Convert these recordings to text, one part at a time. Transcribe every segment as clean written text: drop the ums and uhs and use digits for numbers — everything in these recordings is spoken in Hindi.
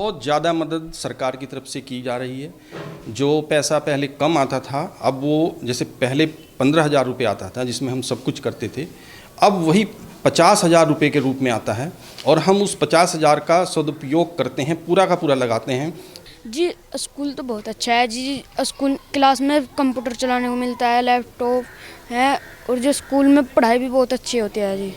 बहुत ज़्यादा मदद सरकार की तरफ से की जा रही है। जो पैसा पहले कम आता था, अब वो जैसे पहले 15,000 रुपये आता था जिसमें हम सब कुछ करते थे, अब वही 50,000 रुपये के रूप में आता है और हम उस 50,000 का सदुपयोग करते हैं, पूरा का पूरा लगाते हैं। जी स्कूल तो बहुत अच्छा है जी। स्कूल क्लास में कंप्यूटर चलाने को मिलता है, लैपटॉप है, और जो स्कूल में पढ़ाई भी बहुत अच्छी होती है जी।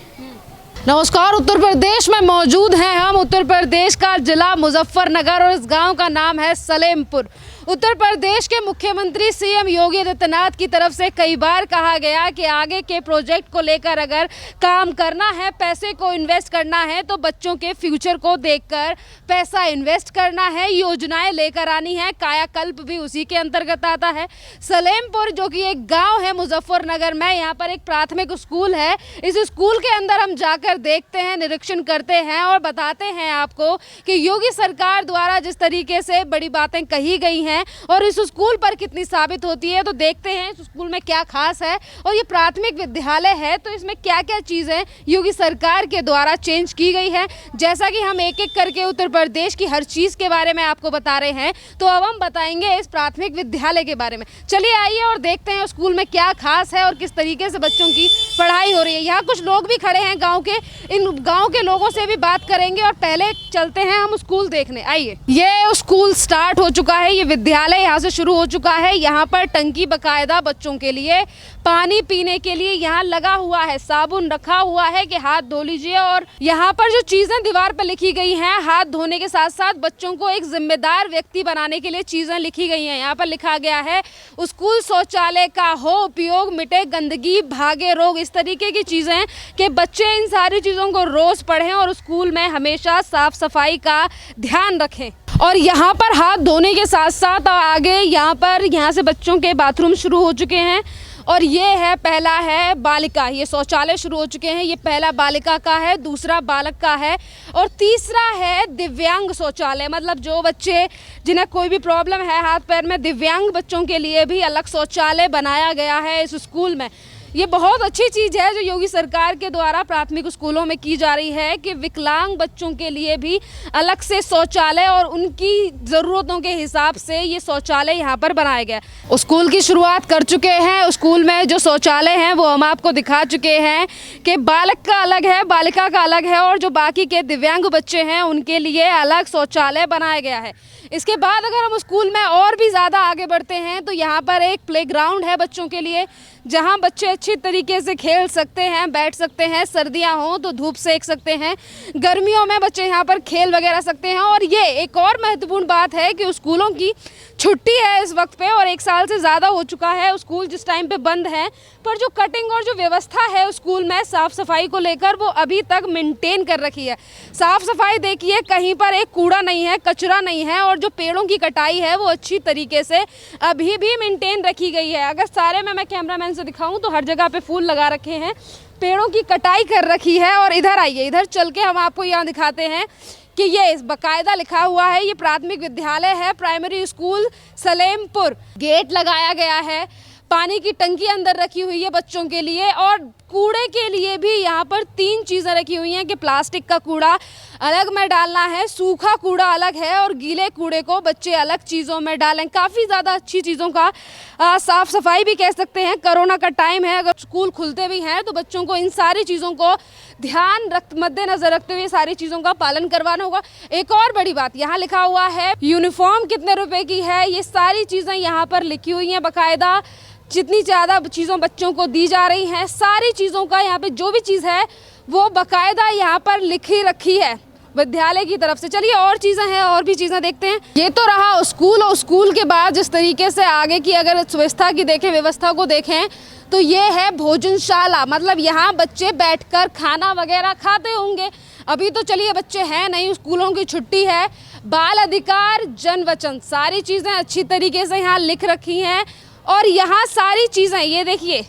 नमस्कार, उत्तर प्रदेश में मौजूद हैं हम। उत्तर प्रदेश का जिला मुजफ्फरनगर और इस गांव का नाम है सलेमपुर। उत्तर प्रदेश के मुख्यमंत्री सीएम योगी आदित्यनाथ की तरफ से कई बार कहा गया कि आगे के प्रोजेक्ट को लेकर अगर काम करना है, पैसे को इन्वेस्ट करना है, तो बच्चों के फ्यूचर को देखकर पैसा इन्वेस्ट करना है, योजनाएं लेकर आनी है। कायाकल्प भी उसी के अंतर्गत आता है। सलेमपुर जो कि एक गाँव है मुजफ्फरनगर में, यहाँ पर एक प्राथमिक स्कूल है। इस स्कूल के अंदर हम जाकर देखते हैं, निरीक्षण करते हैं और बताते हैं आपको कि योगी सरकार द्वारा जिस तरीके से बड़ी बातें कही गई हैं और इस स्कूल पर कितनी साबित होती है। तो देखते हैं इस स्कूल में क्या खास है, और ये प्राथमिक विद्यालय है तो इसमें क्या क्या चीज़ें योगी सरकार के द्वारा चेंज की गई है। जैसा कि हम एक एक करके उत्तर प्रदेश की हर चीज़ के बारे में आपको बता रहे हैं, तो अब हम बताएंगे इस प्राथमिक विद्यालय के बारे में। चलिए आइए और देखते हैं स्कूल में क्या खास है और किस तरीके से बच्चों की पढ़ाई हो रही है। यहाँ कुछ लोग भी खड़े हैं गाँव के, इन गाँव के लोगों से भी बात करेंगे और पहले चलते हैं हम स्कूल देखने। आइए, ये स्कूल स्टार्ट हो चुका है, ये विद्यालय यहाँ से शुरू हो चुका है। यहाँ पर टंकी बकायदा बच्चों के लिए पानी पीने के लिए यहाँ लगा हुआ है, साबुन रखा हुआ है कि हाथ धो लीजिए। और यहाँ पर जो चीजें दीवार पर लिखी गई हैं, हाथ धोने के साथ साथ बच्चों को एक जिम्मेदार व्यक्ति बनाने के लिए चीजें लिखी गई हैं। यहाँ पर लिखा गया है, स्कूल शौचालय का हो उपयोग, मिटे गंदगी, भागे रोग। इस तरीके की चीजें कि बच्चे इन सारी चीजों को रोज पढ़ें और स्कूल में हमेशा साफ सफाई का ध्यान रखें। और यहाँ पर हाथ धोने के साथ साथ आगे यहाँ से बच्चों के बाथरूम शुरू हो चुके हैं। और ये है, पहला है बालिका, ये शौचालय शुरू हो चुके हैं। ये पहला बालिका का है, दूसरा बालक का है, और तीसरा है दिव्यांग शौचालय। मतलब जो बच्चे जिन्हें कोई भी प्रॉब्लम है हाथ पैर में, दिव्यांग बच्चों के लिए भी अलग शौचालय बनाया गया है इस स्कूल में। ये बहुत अच्छी चीज़ है जो योगी सरकार के द्वारा प्राथमिक स्कूलों में की जा रही है कि विकलांग बच्चों के लिए भी अलग से शौचालय और उनकी ज़रूरतों के हिसाब से ये शौचालय यहाँ पर बनाया गया है। स्कूल की शुरुआत कर चुके हैं। स्कूल में जो शौचालय हैं वो हम आपको दिखा चुके हैं कि बालक का अलग है, बालिका का अलग है, और जो बाकी के दिव्यांग बच्चे हैं उनके लिए अलग शौचालय बनाया गया है। इसके बाद अगर हम स्कूल में और भी ज़्यादा आगे बढ़ते हैं तो यहाँ पर एक प्लेग्राउंड है बच्चों के लिए, जहाँ बच्चे अच्छी तरीके से खेल सकते हैं, बैठ सकते हैं। सर्दियाँ हों तो धूप सेक सकते हैं, गर्मियों में बच्चे यहाँ पर खेल वगैरह सकते हैं। और ये एक और महत्वपूर्ण बात है कि स्कूलों की छुट्टी है इस वक्त पे, और 1 साल से ज़्यादा हो चुका है स्कूल जिस टाइम पे बंद है, पर जो कटिंग और जो व्यवस्था है स्कूल में साफ़ सफाई को लेकर वो अभी तक मेंटेन कर रखी है। साफ़ सफाई देखिए, कहीं पर एक कूड़ा नहीं है, कचरा नहीं है, और जो पेड़ों की कटाई है वो अच्छी तरीके से अभी भी मेंटेन रखी गई है। अगर सारे में मैं कैमरामैन से दिखाऊं तो हर जगह पे फूल लगा रखे हैं, पेड़ों की कटाई कर रखी है। और इधर आइए, इधर चल के हम आपको यहाँ दिखाते हैं कि ये बाकायदा लिखा हुआ है, ये प्राथमिक विद्यालय है, प्राइमरी स्कूल सलेमपुर। गेट लगाया गया है, पानी की टंकी अंदर रखी हुई है बच्चों के लिए, और कूड़े के लिए भी यहाँ पर 3 चीज़ें रखी हुई हैं कि प्लास्टिक का कूड़ा अलग में डालना है, सूखा कूड़ा अलग है, और गीले कूड़े को बच्चे अलग चीज़ों में डालें। काफ़ी ज़्यादा अच्छी चीज़ों का साफ़ सफाई भी कह सकते हैं। कोरोना का टाइम है, अगर स्कूल खुलते भी हैं तो बच्चों को इन सारी चीज़ों को मद्देनज़र रखते हुए सारी चीज़ों का पालन करवाना होगा। एक और बड़ी बात, यहाँ लिखा हुआ है यूनिफॉर्म कितने रुपए की है, ये सारी चीज़ें यहाँ पर लिखी हुई हैं बाकायदा। जितनी ज़्यादा चीज़ों बच्चों को दी जा रही हैं, सारी चीज़ों का यहाँ पे जो भी चीज़ है वो बाकायदा यहाँ पर लिखी रखी है विद्यालय की तरफ से। चलिए और चीज़ें हैं, और भी चीज़ें देखते हैं। ये तो रहा स्कूल, और स्कूल के बाद जिस तरीके से आगे की अगर व्यवस्था की देखें, व्यवस्था को देखें तो ये है भोजनशाला। मतलब यहाँ बच्चे बैठकर खाना वगैरह खाते होंगे। अभी तो चलिए बच्चे हैं नहीं, स्कूलों की छुट्टी है। बाल अधिकार, जन वचन, सारी चीज़ें अच्छी तरीके से यहाँ लिख रखी हैं। और यहाँ सारी चीज़ें, ये देखिए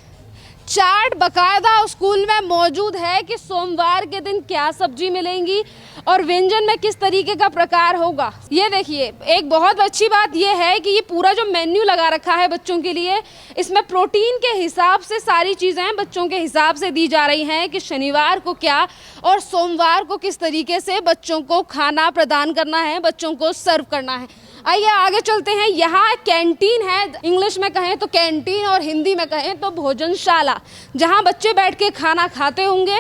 चार्ट बकायदा स्कूल में मौजूद है कि सोमवार के दिन क्या सब्जी मिलेंगी और व्यंजन में किस तरीके का प्रकार होगा। ये देखिए, एक बहुत अच्छी बात ये है कि ये पूरा जो मेन्यू लगा रखा है बच्चों के लिए, इसमें प्रोटीन के हिसाब से सारी चीज़ें बच्चों के हिसाब से दी जा रही हैं कि शनिवार को क्या और सोमवार को किस तरीके से बच्चों को खाना प्रदान करना है, बच्चों को सर्व करना है। आइए आगे चलते हैं। यहाँ कैंटीन है, इंग्लिश में कहें तो कैंटीन और हिंदी में कहें तो भोजनशाला, जहाँ बच्चे बैठ के खाना खाते होंगे।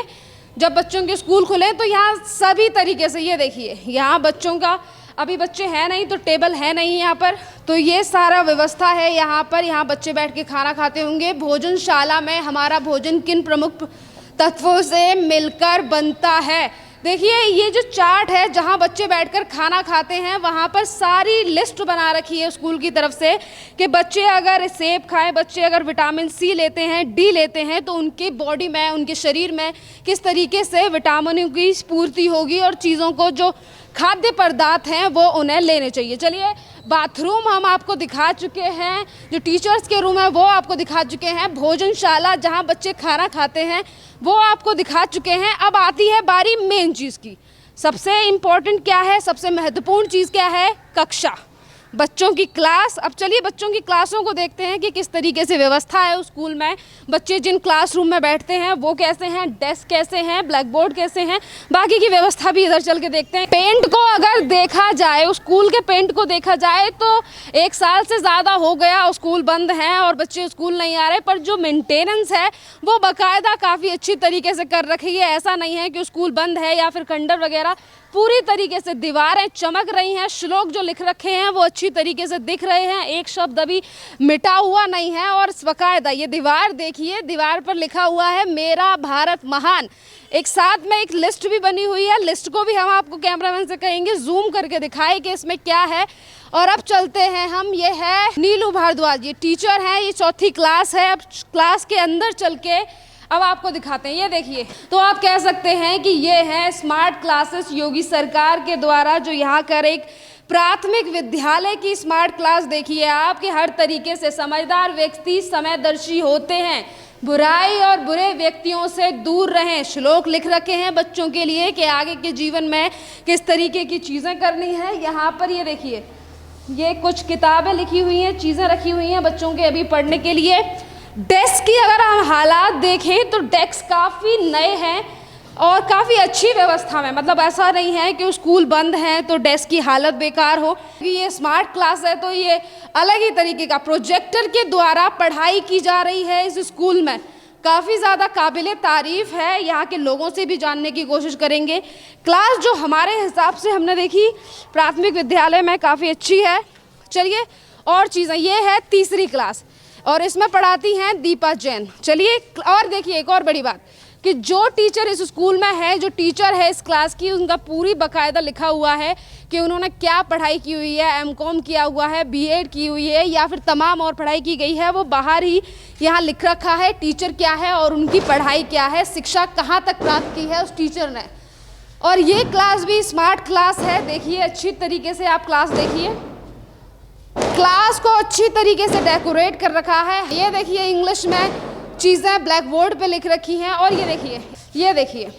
जब बच्चों के स्कूल खुले तो यहाँ सभी तरीके से, ये देखिए, यहाँ बच्चों का अभी बच्चे हैं नहीं तो टेबल है नहीं यहाँ पर, तो ये सारा व्यवस्था है यहाँ पर। यहाँ बच्चे बैठ के खाना खाते होंगे। भोजनशाला में हमारा भोजन किन प्रमुख तत्वों से मिलकर बनता है। देखिए, ये जो चार्ट है जहाँ बच्चे बैठकर खाना खाते हैं, वहाँ पर सारी लिस्ट बना रखी है स्कूल की तरफ से कि बच्चे अगर सेब खाएं, बच्चे अगर विटामिन सी लेते हैं, डी लेते हैं, तो उनकी बॉडी में, उनके शरीर में किस तरीके से विटामिनों की पूर्ति होगी और चीज़ों को जो खाद्य पदार्थ हैं वो उन्हें लेने चाहिए। चलिए, बाथरूम हम आपको दिखा चुके हैं, जो टीचर्स के रूम है वो आपको दिखा चुके हैं, भोजनशाला जहां बच्चे खाना खाते हैं वो आपको दिखा चुके हैं। अब आती है बारी मेन चीज़ की। सबसे इम्पोर्टेंट क्या है, सबसे महत्वपूर्ण चीज़ क्या है? कक्षा, बच्चों की क्लास। अब चलिए बच्चों की क्लासों को देखते हैं कि किस तरीके से व्यवस्था है उस स्कूल में। बच्चे जिन क्लासरूम में बैठते हैं वो कैसे हैं, डेस्क कैसे हैं, ब्लैक बोर्ड कैसे हैं, बाकी की व्यवस्था भी इधर चल के देखते हैं। पेंट को अगर देखा जाए, उस स्कूल के पेंट को देखा जाए तो 1 साल से ज़्यादा हो गया स्कूल बंद है और बच्चे स्कूल नहीं आ रहे, पर जो मेंटेनेंस है वो बाकायदा काफ़ी अच्छी तरीके से कर रखी है। ऐसा नहीं है कि स्कूल बंद है या फिर खंडर वगैरह, पूरी तरीके से दीवारें चमक रही हैं, श्लोक जो लिख रखे हैं वो अच्छी तरीके से दिख रहे हैं, एक शब्द अभी मिटा हुआ नहीं है। और बाकायदा ये दीवार देखिए, दीवार पर लिखा हुआ है मेरा भारत महान। एक साथ में एक लिस्ट भी बनी हुई है, लिस्ट को भी हम आपको कैमरामैन से कहेंगे जूम करके दिखाए कि इसमें क्या है। और अब चलते हैं हम, ये है नीलू भारद्वाज, ये टीचर हैं, ये 4th क्लास है। अब क्लास के अंदर चल के अब आपको दिखाते हैं। ये देखिए, तो आप कह सकते हैं कि ये है स्मार्ट क्लासेस योगी सरकार के द्वारा जो यहाँ कर एक प्राथमिक विद्यालय की स्मार्ट क्लास। देखिए आप कि हर तरीके से समझदार व्यक्ति समयदर्शी होते हैं, बुराई और बुरे व्यक्तियों से दूर रहें। श्लोक लिख रखे हैं बच्चों के लिए कि आगे के जीवन में किस तरीके की चीज़ें करनी है। यहाँ पर ये देखिए, ये कुछ किताबें लिखी हुई हैं, चीज़ें रखी हुई हैं बच्चों के अभी पढ़ने के लिए। डेस्क की अगर हम हालात देखें तो डेस्क काफ़ी नए हैं और काफ़ी अच्छी व्यवस्था में, मतलब ऐसा नहीं है कि स्कूल बंद है तो डेस्क की हालत बेकार हो। ये स्मार्ट क्लास है तो ये अलग ही तरीके का प्रोजेक्टर के द्वारा पढ़ाई की जा रही है इस स्कूल में। काफ़ी ज़्यादा काबिले तारीफ़ है, यहाँ के लोगों से भी जानने की कोशिश करेंगे। क्लास जो हमारे हिसाब से हमने देखी प्राथमिक विद्यालय में काफ़ी अच्छी है। चलिए और चीज़ें, ये है 3री क्लास और इसमें पढ़ाती हैं दीपा जैन। चलिए और देखिए, एक और बड़ी बात कि जो टीचर इस स्कूल में है, जो टीचर है इस क्लास की, उनका पूरी बाकायदा लिखा हुआ है कि उन्होंने क्या पढ़ाई की हुई है, M.Com किया हुआ है, B.Ed की हुई है या फिर तमाम और पढ़ाई की गई है, वो बाहर ही यहाँ लिख रखा है टीचर क्या है और उनकी पढ़ाई क्या है, शिक्षा कहाँ तक प्राप्त की है उस टीचर ने। और ये क्लास भी स्मार्ट क्लास है। देखिए अच्छी तरीके से आप क्लास देखिए, क्लास को अच्छी तरीके से डेकोरेट कर रखा है। ये देखिए इंग्लिश में चीज़ें ब्लैक बोर्ड पे लिख रखी हैं। और ये देखिए,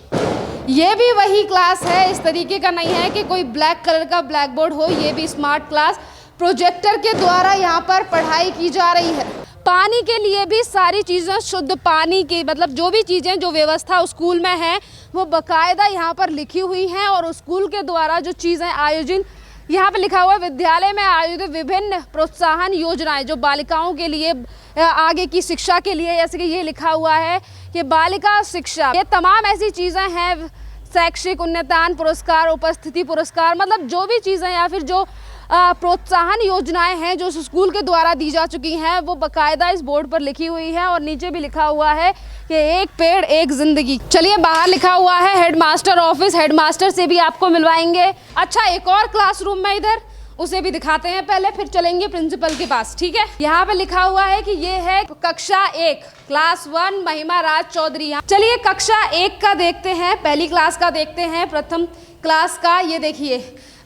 ये भी वही क्लास है, इस तरीके का नहीं है कि कोई ब्लैक कलर का ब्लैक बोर्ड हो। ये भी स्मार्ट क्लास, प्रोजेक्टर के द्वारा यहाँ पर पढ़ाई की जा रही है। पानी के लिए भी सारी चीज़ें, शुद्ध पानी की मतलब जो भी चीज़ें, जो व्यवस्था स्कूल में है वो बाकायदा यहाँ पर लिखी हुई हैं। और स्कूल के द्वारा जो चीज़ें आयोजन, यहाँ पे लिखा हुआ है विद्यालय में आयोजित विभिन्न प्रोत्साहन योजनाएं जो बालिकाओं के लिए आगे की शिक्षा के लिए, जैसे कि ये लिखा हुआ है कि बालिका शिक्षा, ये तमाम ऐसी चीज़ें हैं, शैक्षिक उन्नयन पुरस्कार, उपस्थिति पुरस्कार, मतलब जो भी चीज़ें या फिर जो प्रोत्साहन योजनाएं हैं जो स्कूल के द्वारा दी जा चुकी हैं वो बाकायदा इस बोर्ड पर लिखी हुई है। और नीचे भी लिखा हुआ है कि एक पेड़ एक जिंदगी। चलिए बाहर लिखा हुआ है हेडमास्टर ऑफिस, हेडमास्टर से भी आपको मिलवाएंगे। अच्छा, एक और क्लासरूम में इधर, उसे भी दिखाते हैं पहले, फिर चलेंगे प्रिंसिपल के पास, ठीक है। यहाँ पे लिखा हुआ है कि ये है कक्षा 1 क्लास 1 महिमा राज चौधरी। चलिए कक्षा 1 का देखते हैं, पहली क्लास का देखते हैं, प्रथम क्लास का। ये देखिए,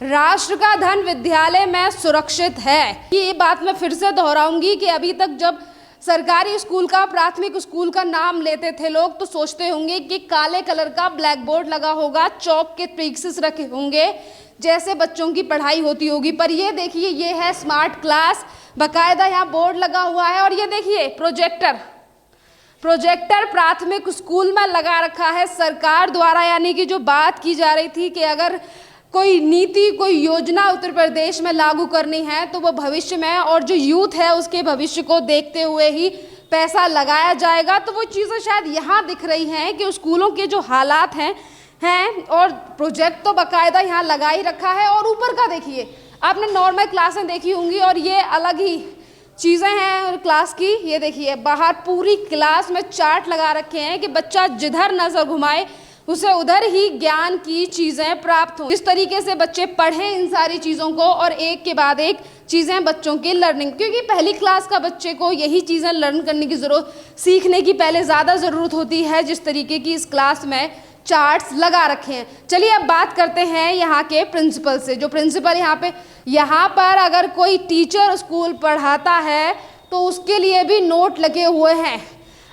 राष्ट्र का धन विद्यालय में सुरक्षित है। ये बात मैं फिर से दोहराऊंगी कि अभी तक जब सरकारी स्कूल का, प्राथमिक स्कूल का नाम लेते थे लोग तो सोचते होंगे कि काले कलर का ब्लैक बोर्ड लगा होगा, चौक के पीसेस रखे होंगे, जैसे बच्चों की पढ़ाई होती होगी। पर ये देखिए, ये है स्मार्ट क्लास, बाकायदा यहाँ बोर्ड लगा हुआ है। और ये देखिए प्रोजेक्टर प्राथमिक स्कूल में लगा रखा है सरकार द्वारा। यानी कि जो बात की जा रही थी कि अगर कोई नीति, कोई योजना उत्तर प्रदेश में लागू करनी है तो वो भविष्य में, और जो यूथ है उसके भविष्य को देखते हुए ही पैसा लगाया जाएगा। तो वो चीज़ें शायद यहाँ दिख रही हैं कि स्कूलों के जो हालात हैं और प्रोजेक्ट तो बाकायदा यहाँ लगा ही रखा है। और ऊपर का देखिए, आपने नॉर्मल क्लासें देखी होंगी और ये अलग ही चीज़ें हैं क्लास की। ये देखिए, बाहर पूरी क्लास में चार्ट लगा रखे हैं कि बच्चा जिधर नज़र घुमाए उसे उधर ही ज्ञान की चीज़ें प्राप्त हों। इस तरीके से बच्चे पढ़ें इन सारी चीज़ों को और एक के बाद एक चीज़ें बच्चों की लर्निंग, क्योंकि पहली क्लास का बच्चे को यही चीज़ें लर्न करने की ज़रूरत, सीखने की पहले ज़्यादा ज़रूरत होती है, जिस तरीके की इस क्लास में चार्ट्स लगा रखे हैं। चलिए अब बात करते हैं यहाँ के प्रिंसिपल से। जो प्रिंसिपल यहाँ पर अगर कोई टीचर स्कूल पढ़ाता है तो उसके लिए भी नोट लगे हुए हैं।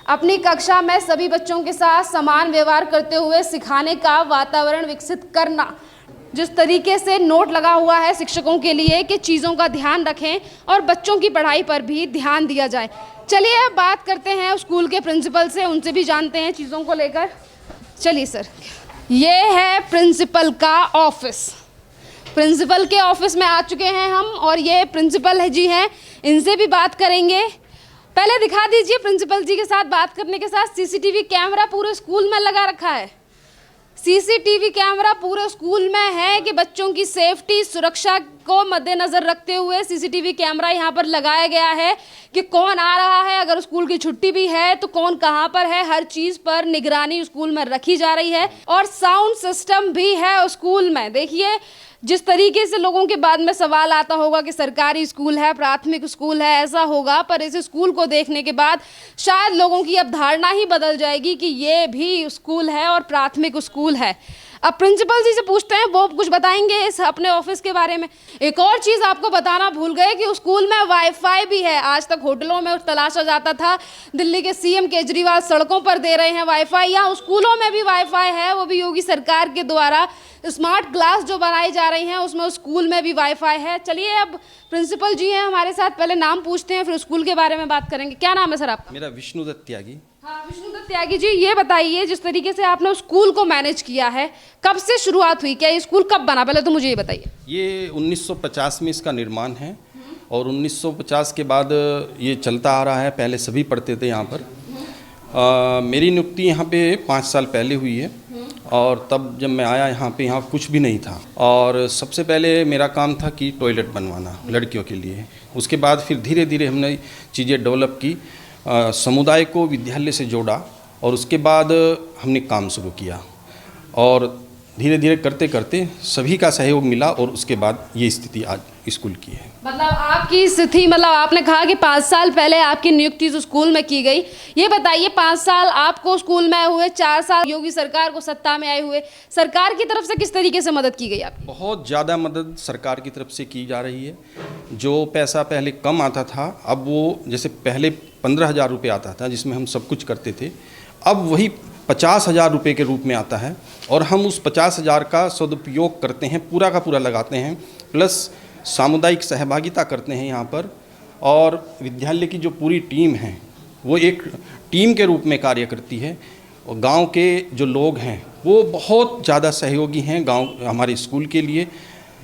अपनी कक्षा में सभी बच्चों के साथ समान व्यवहार करते हुए सिखाने का वातावरण विकसित करना। जिस तरीके से नोट लगा हुआ है शिक्षकों के लिए कि चीज़ों का ध्यान रखें और बच्चों की पढ़ाई पर भी ध्यान दिया जाए। चलिए अब बात करते हैं स्कूल के प्रिंसिपल से, उनसे भी जानते हैं चीज़ों को लेकर। चलिए सर, ये है प्रिंसिपल का ऑफिस। प्रिंसिपल के ऑफिस में आ चुके हैं हम और ये प्रिंसिपल है जी हैं, इनसे भी बात करेंगे। पहले दिखा दीजिए, प्रिंसिपल जी के साथ बात करने के साथ सीसीटीवी कैमरा पूरे स्कूल में लगा रखा है। सीसीटीवी कैमरा पूरे स्कूल में है कि बच्चों की सेफ्टी, सुरक्षा को मद्देनजर रखते हुए सीसीटीवी कैमरा यहाँ पर लगाया गया है कि कौन आ रहा है, अगर स्कूल की छुट्टी भी है तो कौन कहाँ पर है, हर चीज़ पर निगरानी स्कूल में रखी जा रही है। और साउंड सिस्टम भी है स्कूल में। देखिए, जिस तरीके से लोगों के बाद में सवाल आता होगा कि सरकारी स्कूल है, प्राथमिक स्कूल है, ऐसा होगा, पर इस स्कूल को देखने के बाद शायद लोगों की अब धारणा ही बदल जाएगी कि ये भी स्कूल है और प्राथमिक स्कूल है। अब प्रिंसिपल जी से पूछते हैं, वो कुछ बताएंगे इस अपने ऑफिस के बारे में। एक और चीज़ आपको बताना भूल गए कि स्कूल में वाईफाई भी है। आज तक होटलों में तलाशा जाता था, दिल्ली के सीएम केजरीवाल सड़कों पर दे रहे हैं वाईफाई, यहाँ स्कूलों में भी वाईफाई है, वो भी योगी सरकार के द्वारा। स्मार्ट क्लास जो बनाई जा रही हैं उसमें स्कूल में भी वाईफाई है। चलिए अब प्रिंसिपल जी हैं हमारे साथ, पहले नाम पूछते हैं फिर स्कूल के बारे में बात करेंगे। क्या नाम है सर आपका? मेरा विष्णुदत्त त्यागी। हाँ, विष्णुदत्त त्यागी जी, ये बताइए जिस तरीके से आपने स्कूल को मैनेज किया है, कब से शुरुआत हुई, क्या ये स्कूल कब बना, पहले तो मुझे ये बताइए। ये 1950 में इसका निर्माण है और 1950 के बाद ये चलता आ रहा है। पहले सभी पढ़ते थे यहाँ पर। मेरी नियुक्ति यहाँ पे 5 साल पहले हुई है और तब जब मैं आया यहाँ पे, यहाँ कुछ भी नहीं था और सबसे पहले मेरा काम था कि टॉयलेट बनवाना लड़कियों के लिए। उसके बाद फिर धीरे धीरे हमने चीज़ें डेवलप की, समुदाय को विद्यालय से जोड़ा और उसके बाद हमने काम शुरू किया और धीरे धीरे करते करते सभी का सहयोग मिला और उसके बाद ये स्थिति आज स्कूल की है। मतलब आपकी स्थिति, मतलब आपने कहा कि 5 साल पहले आपकी नियुक्ति जो स्कूल में की गई, ये बताइए 5 साल आपको स्कूल में हुए, 4 साल योगी सरकार को सत्ता में आए हुए, सरकार की तरफ से किस तरीके से मदद की गई आपकी? बहुत ज़्यादा मदद सरकार की तरफ से की जा रही है। जो पैसा पहले कम आता था, अब वो जैसे पहले 15,000 रुपये आता था जिसमें हम सब कुछ करते थे, अब वही 50,000 रुपये के रूप में आता है और हम उस 50,000 का सदुपयोग करते हैं, पूरा का पूरा लगाते हैं, प्लस सामुदायिक सहभागिता करते हैं यहाँ पर। और विद्यालय की जो पूरी टीम है वो एक टीम के रूप में कार्य करती है और गांव के जो लोग हैं वो बहुत ज़्यादा सहयोगी हैं गांव हमारे स्कूल के लिए।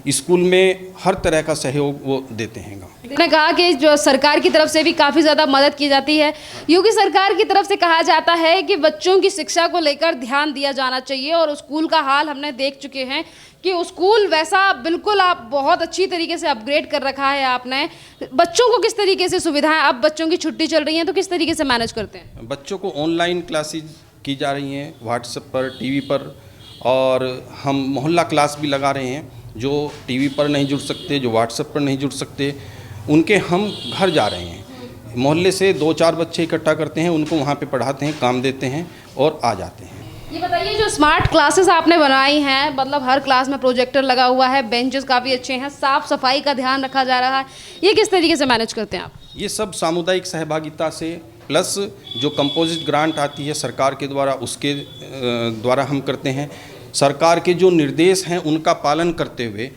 स्कूल में हर तरह का सहयोग वो देते हैं। आपने कहा कि जो सरकार की तरफ से भी काफ़ी ज़्यादा मदद की जाती है। योगी सरकार की तरफ से कहा जाता है कि बच्चों की शिक्षा को लेकर ध्यान दिया जाना चाहिए और स्कूल का हाल हमने देख चुके हैं कि स्कूल वैसा बिल्कुल आप बहुत अच्छी तरीके से अपग्रेड कर रखा है आपने। बच्चों को किस तरीके से सुविधाएं, अब बच्चों की छुट्टी चल रही है तो किस तरीके से मैनेज करते हैं? बच्चों को ऑनलाइन क्लासेज की जा रही हैं, व्हाट्सएप पर, टीवी पर, और हम मोहल्ला क्लास भी लगा रहे हैं। जो टीवी पर नहीं जुड़ सकते, जो व्हाट्सएप पर नहीं जुड़ सकते, उनके हम घर जा रहे हैं। मोहल्ले से 2-4 बच्चे इकट्ठा करते हैं, उनको वहाँ पे पढ़ाते हैं, काम देते हैं और आ जाते हैं। ये बताइए, जो स्मार्ट क्लासेस आपने बनाई हैं, मतलब हर क्लास में प्रोजेक्टर लगा हुआ है, बेंचेस काफ़ी अच्छे हैं, साफ सफाई का ध्यान रखा जा रहा है, ये किस तरीके से मैनेज करते हैं आप? ये सब सामुदायिक सहभागिता से प्लस जो कंपोजिट ग्रांट आती है सरकार के द्वारा, उसके द्वारा हम करते हैं। सरकार के जो निर्देश हैं उनका पालन करते हुए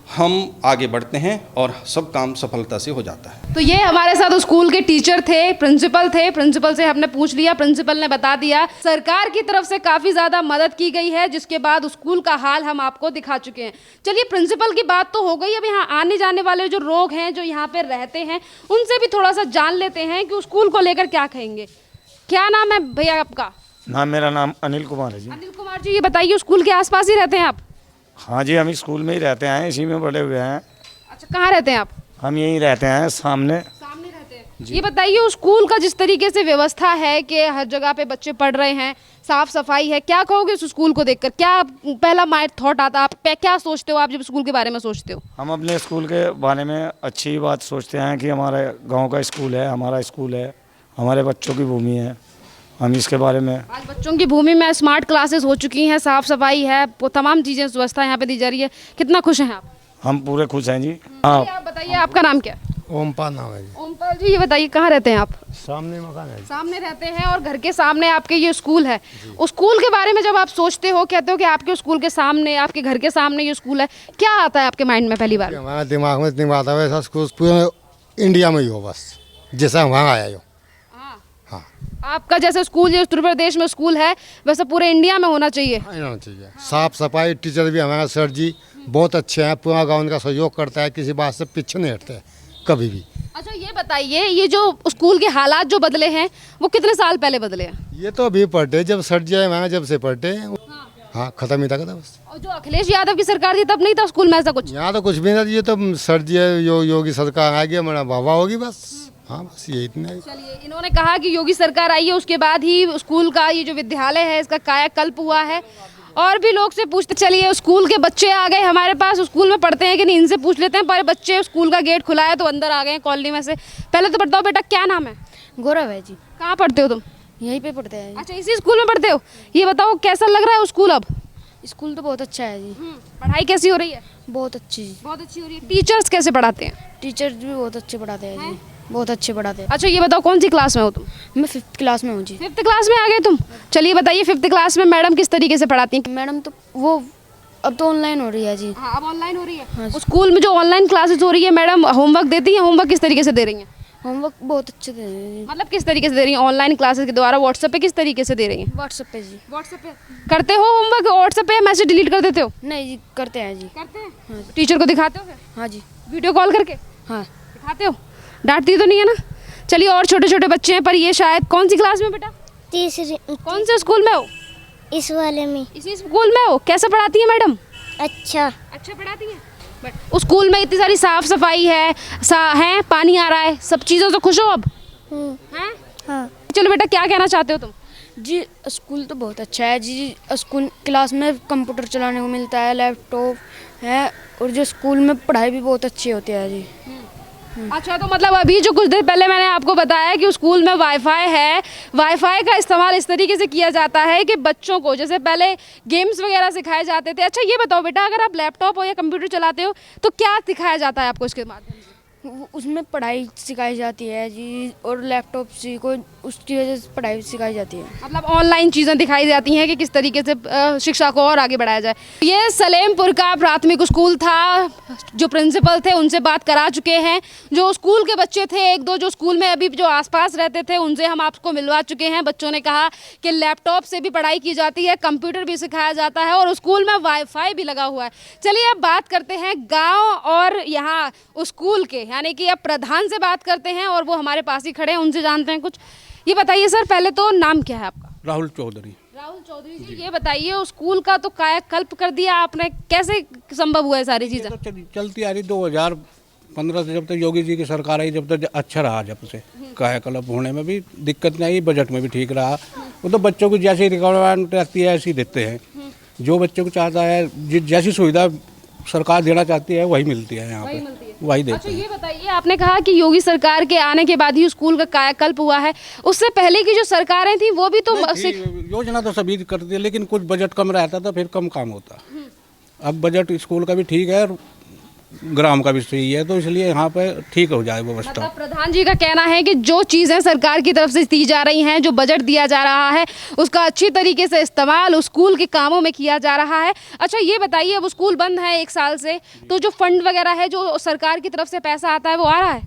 हम आगे बढ़ते हैं और सब काम सफलता से हो जाता है। तो ये हमारे साथ स्कूल के टीचर थे, प्रिंसिपल थे। प्रिंसिपल से हमने पूछ लिया, प्रिंसिपल ने बता दिया सरकार की तरफ से काफ़ी ज़्यादा मदद की गई है, जिसके बाद स्कूल का हाल हम आपको दिखा चुके हैं। चलिए, प्रिंसिपल की बात तो हो गई, अब यहाँ आने जाने वाले जो लोग हैं, जो यहाँ पे रहते हैं, उनसे भी थोड़ा सा जान लेते हैं कि स्कूल को लेकर क्या कहेंगे। क्या नाम है भैया आपका? मेरा नाम अनिल कुमार है जी। अनिल कुमार जी, ये बताइए, स्कूल के आसपास ही रहते हैं आप? हाँ जी, हम स्कूल में ही रहते हैं, इसी में बड़े हुए हैं। अच्छा, कहाँ रहते हैं आप? हम यहीं रहते हैं, सामने रहते हैं। ये बताइए, स्कूल का जिस तरीके से व्यवस्था है कि हर जगह पे बच्चे पढ़ रहे हैं, साफ सफाई है, क्या कहोगे उस स्कूल को देखकर? क्या पहला माइंड थॉट आता है, आप क्या सोचते हो आप जब स्कूल के बारे में सोचते हो? हम अपने स्कूल के बारे में अच्छी बात सोचते हैं कि हमारे गांव का स्कूल है, हमारा स्कूल है, हमारे बच्चों की भूमि है। हम इसके बारे में, आज बच्चों की भूमि में स्मार्ट क्लासेस हो चुकी हैं, साफ सफाई है, तमाम चीज़ें व्यवस्था यहाँ पे दी जा रही है, कितना खुश हैं आप? हम पूरे खुश हैं जी। हाँ, आप बताइए, आपका नाम क्या है? ओमपाल नाम है जी। ओमपाल जी, ये बताइए, कहाँ रहते हैं आप? सामने मकान है जी। सामने रहते हैं और घर के सामने आपके ये स्कूल है। उस स्कूल के बारे में जब आप सोचते हो, कहते हो कि आपके स्कूल के सामने, आपके घर के सामने ये स्कूल है, क्या आता है आपके माइंड में पहली बार? हमारे दिमाग में इतनी बात है, वैसा स्कूल पूरे इंडिया में ही हो बस, जैसा वहाँ आया हो। हाँ, आपका जैसे स्कूल जो उत्तर प्रदेश में स्कूल है, वैसे पूरे इंडिया में होना चाहिए। होना चाहिए। साफ सफाई, टीचर भी हमारे सर जी बहुत अच्छे हैं, पूरा गाँव उनका सहयोग करता है, किसी बात से पीछे नहीं हटते कभी भी। अच्छा, ये बताइए, ये जो स्कूल के हालात जो बदले हैं, वो कितने साल पहले बदले हैं? ये तो अभी पढ़ते, जब सर जी आए हमारे, जब से पढ़ते। हाँ, खत्म ही था बस। और जो अखिलेश यादव की सरकार थी तब नहीं था स्कूल में ऐसा कुछ? यहाँ तो कुछ भी नहीं, ये तो सर जी योगी सरकार आ गई, हमारा वाह होगी बस। हाँ, बस ये इतना ही। चलिए, इन्होंने कहा कि योगी सरकार आई है, उसके बाद ही स्कूल का ये जो विद्यालय है इसका कायाकल्प हुआ है। और भी लोग से पूछते, चलिए, स्कूल के बच्चे आ गए हमारे पास, स्कूल में पढ़ते हैं कि नहीं, इनसे पूछ लेते हैं। पर बच्चे, स्कूल का गेट खुला है तो अंदर आ गए हैं कॉलोनी में से। पहले तो बताओ बेटा, क्या नाम है? गौरव है जी। कहाँ पढ़ते हो तुम? यहीं पे पढ़ते हैं अच्छा, इसी स्कूल में पढ़ते हो। ये बताओ, कैसा लग रहा है स्कूल अब? जी। स्कूल तो बहुत अच्छा है जी। पढ़ाई कैसी हो रही है? बहुत अच्छी जी। बहुत अच्छी हो रही है। टीचर्स कैसे पढ़ाते हैं? टीचर भी बहुत अच्छे पढ़ाते हैं जी, बहुत अच्छे पढ़ाते हैं। अच्छा, ये बताओ, कौन सी क्लास में हो तुम? मैं 5th क्लास में हूँ जी। 5th क्लास में आ गए तुम? चलिए बताइए, 5th क्लास में मैडम किस तरीके से पढ़ाती हैं? मैडम तो वो अब तो ऑनलाइन हो रही है जी। हाँ, अब ऑनलाइन हो रही है। हाँ। उस स्कूल में जो ऑनलाइन क्लासेस हो रही है, मैडम होमवर्क देती है? होमवर्क किस तरीके से दे रही हैं? होमवर्क बहुत अच्छे दे रहे हैं जी। मतलब किस तरीके से दे रही हैं? ऑनलाइन क्लासेस के द्वारा व्हाट्सएप पे किस तरीके से दे रही हैं? व्हाट्सएप पे जी। व्हाट्सएप पे करते हो होमवर्क? व्हाट्सएप पे मैसेज डिलीट कर देते हो? नहीं जी, करते हैं जी। करते हैं। हाँ। टीचर को दिखाते हो फिर? हाँ जी। वीडियो कॉल करके हाँ। दिखाते हो? डांटती तो नहीं है ना? चलिए, और छोटे छोटे बच्चे हैं, पर ये शायद कौन सी क्लास में बेटा? तीसरी। कौन से स्कूल में हो? इस वाले में। इसी स्कूल में हो? कैसे पढ़ाती है मैडम? अच्छा। अच्छा पढ़ाती है। बट उस स्कूल में इतनी सारी साफ सफाई है, पानी आ रहा है, सब चीज़ों से खुश हो अब? हैं? हाँ। चलो बेटा, क्या कहना चाहते हो तुम? जी, स्कूल तो बहुत अच्छा है जी। स्कूल क्लास में कंप्यूटर चलाने को मिलता है, लैपटॉप है, और जो स्कूल में पढ़ाई भी बहुत अच्छी होती है जी। अच्छा, तो मतलब अभी जो कुछ देर पहले मैंने आपको बताया कि स्कूल में वाईफाई है, वाईफाई का इस्तेमाल इस तरीके से किया जाता है कि बच्चों को जैसे पहले गेम्स वगैरह सिखाए जाते थे। अच्छा, ये बताओ बेटा, अगर आप लैपटॉप हो या कंप्यूटर चलाते हो तो क्या सिखाया जाता है आपको इसके माध्यम से? उसमें पढ़ाई सिखाई जाती है जी, और लैपटॉप से को उसकी वजह से पढ़ाई सिखाई जाती है। मतलब ऑनलाइन चीज़ें दिखाई जाती हैं कि किस तरीके से शिक्षा को और आगे बढ़ाया जाए। ये सलेमपुर का प्राथमिक स्कूल था। जो प्रिंसिपल थे उनसे बात करा चुके हैं। जो स्कूल के बच्चे थे, एक दो जो स्कूल में अभी जो आसपास रहते थे, उनसे हम आपको मिलवा चुके हैं। बच्चों ने कहा कि लैपटॉप से भी पढ़ाई की जाती है, कंप्यूटर भी सिखाया जाता है, और स्कूल में वाईफाई भी लगा हुआ है। चलिए, अब बात करते हैं गाँव और यहाँ स्कूल के, यानी कि अब प्रधान से बात करते हैं, और वो हमारे पास ही खड़े हैं, उनसे जानते हैं कुछ। ये बताइए सर, पहले तो नाम क्या है आपका? राहुल चौधरी। राहुल चौधरी जी, ये बताइए, स्कूल का तो कायाकल्प कर दिया आपने, कैसे संभव हुआ है सारी चीज़ें? तो चलती आ रही 2015 से, जब तक योगी जी की सरकार आई, जब तक अच्छा रहा, जब से कायाकल्प होने में भी दिक्कत नहीं आई, बजट में भी ठीक रहा। वो तो बच्चों की जैसी रिक्वायरमेंट रहती है ऐसी देते हैं, जो बच्चों को चाहता है, जैसी सुविधा सरकार देना चाहती है वही मिलती है यहाँ वही पे, मिलती है। वही देते अच्छा हैं। ये बताइए, आपने कहा कि योगी सरकार के आने के बाद ही स्कूल का कायाकल्प हुआ है, उससे पहले की जो सरकारें थी वो भी तो योजना तो सभी करती है, लेकिन कुछ बजट कम रहता था, फिर कम काम होता। अब बजट स्कूल का भी ठीक है और ग्राम का भी सही है, तो इसलिए यहाँ पे ठीक हो जाए व्यवस्था। मतलब प्रधान जी का कहना है कि जो चीज़ें सरकार की तरफ से दी जा रही हैं, जो बजट दिया जा रहा है, उसका अच्छी तरीके से इस्तेमाल उस स्कूल के कामों में किया जा रहा है। अच्छा ये बताइए, अब स्कूल बंद है 1 साल से, तो जो फंड वगैरह है, जो सरकार की तरफ से पैसा आता है, वो आ रहा है?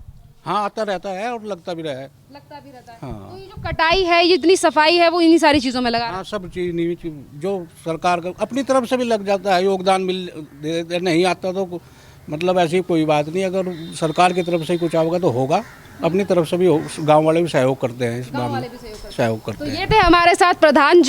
हाँ आता रहता है और लगता भी रहा है। लगता भी रहता है। हाँ। तो ये जो कटाई है, ये इतनी सफाई है, वो इन्हीं सारी चीज़ों में लगा रहा है। हाँ सब चीज जो सरकार का अपनी तरफ से भी लग जाता है, योगदान मिल दे नहीं आता तो मतलब ऐसी कोई बात नहीं, अगर सरकार की तरफ से कुछ आएगा तो होगा, अपनी तरफ से भी गांव वाले भी सहयोग करते हैं, इस मामले में सहयोग करते तो हैं। ये थे हमारे साथ प्रधान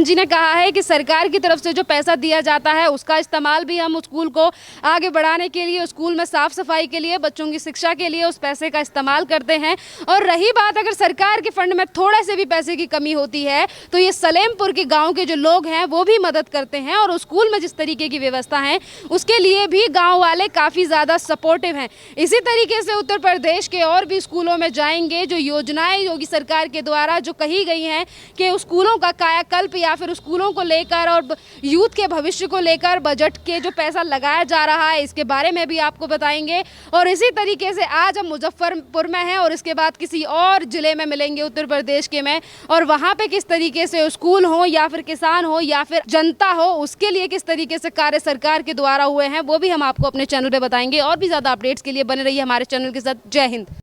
जी ने कहा है कि सरकार की तरफ से जो पैसा दिया जाता है उसका इस्तेमाल भी हम स्कूल को आगे बढ़ाने के लिए, स्कूल में साफ सफाई के लिए, बच्चों की शिक्षा के लिए उस पैसे का इस्तेमाल करते हैं। और रही बात अगर सरकार के फंड में थोड़े से भी पैसे की कमी होती है तो ये सलेमपुर के गाँव के जो लोग हैं वो भी मदद करते हैं, और स्कूल में जिस तरीके की व्यवस्था है उसके लिए भी गाँव वाले काफ़ी ज़्यादा सपोर्टिव हैं। इसी तरीके से उत्तर प्रदेश के और भी स्कूलों में जाएंगे, जो योजनाएं योगी सरकार के द्वारा जो कही गई हैं कि स्कूलों का कायाकल्प या फिर स्कूलों को लेकर और यूथ के भविष्य को लेकर बजट के जो पैसा लगाया जा रहा है, इसके बारे में भी आपको बताएंगे। और इसी तरीके से आज हम मुजफ्फरपुर में हैं और इसके बाद किसी और जिले में मिलेंगे उत्तर प्रदेश के में, और वहाँ पे किस तरीके से स्कूल हो या फिर किसान हो या फिर जनता हो, उसके लिए किस तरीके से कार्य सरकार के द्वारा हुए हैं, वो भी हम आपको अपने चैनल पे बताएंगे। और भी ज़्यादा अपडेट्स के लिए बने रहिए हमारे चैनल के साथ। जय हिंद।